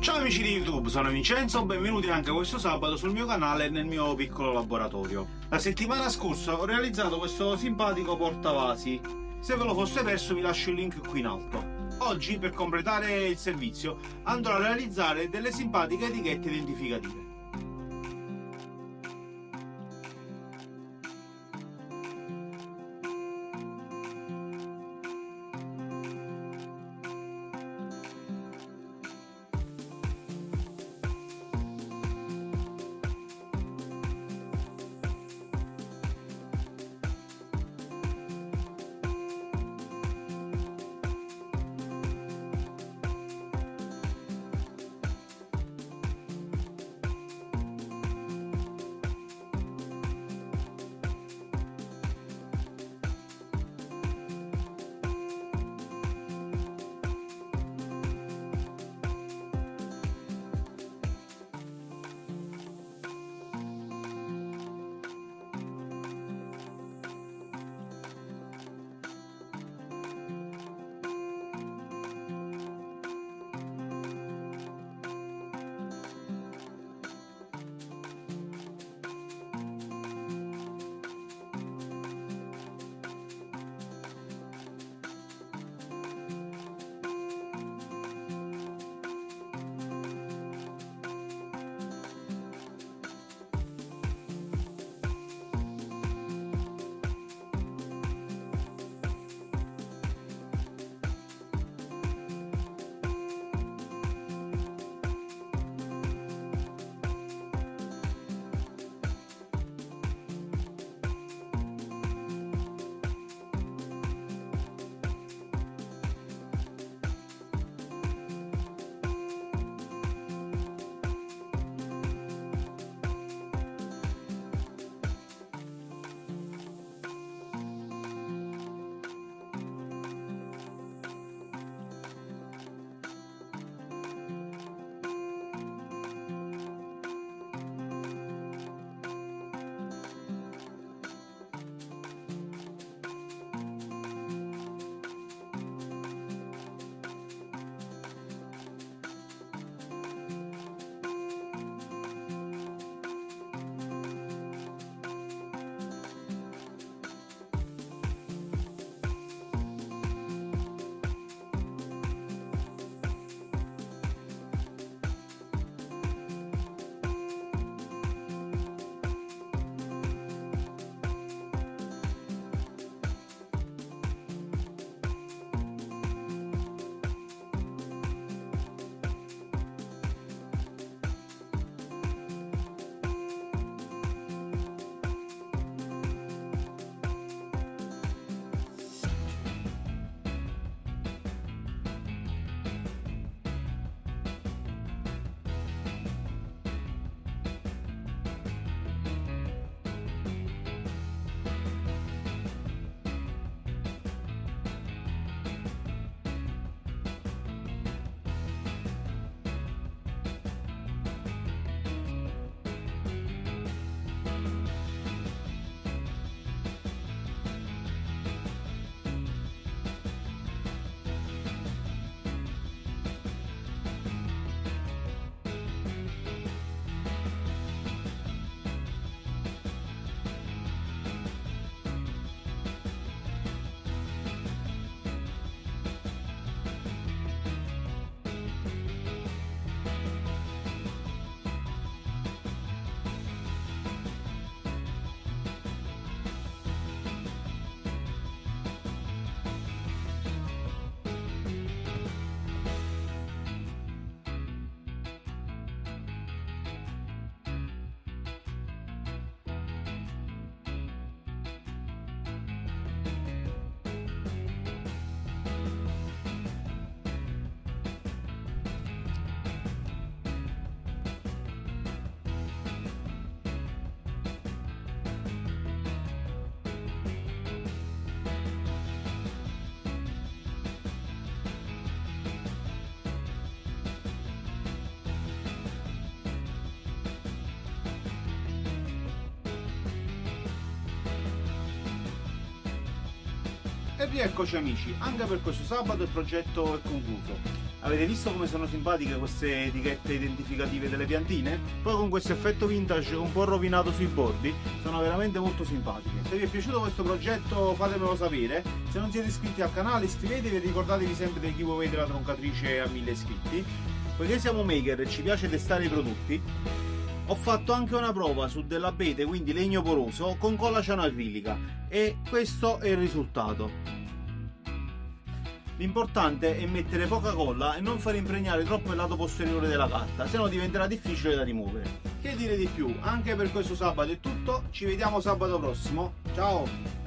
Ciao amici di YouTube, sono Vincenzo, benvenuti anche questo sabato sul mio canale e nel mio piccolo laboratorio. La settimana scorsa ho realizzato questo simpatico portavasi. Se ve lo fosse perso vi lascio il link qui in alto. Oggi, per completare il servizio, andrò a realizzare delle simpatiche etichette identificative. E rieccoci amici, anche per questo sabato il progetto è concluso. Avete visto come sono simpatiche queste etichette identificative delle piantine? Poi con questo effetto vintage un po' rovinato sui bordi, sono veramente molto simpatiche. Se vi è piaciuto questo progetto fatemelo sapere, se non siete iscritti al canale iscrivetevi e ricordatevi sempre del giveaway della troncatrice a 1000 iscritti. Poiché siamo maker e ci piace testare i prodotti, ho fatto anche una prova su dell'abete, quindi legno poroso, con colla cianoacrilica e questo è il risultato. L'importante è mettere poca colla e non far impregnare troppo il lato posteriore della carta, se no diventerà difficile da rimuovere. Che dire di più, anche per questo sabato è tutto, ci vediamo sabato prossimo, ciao!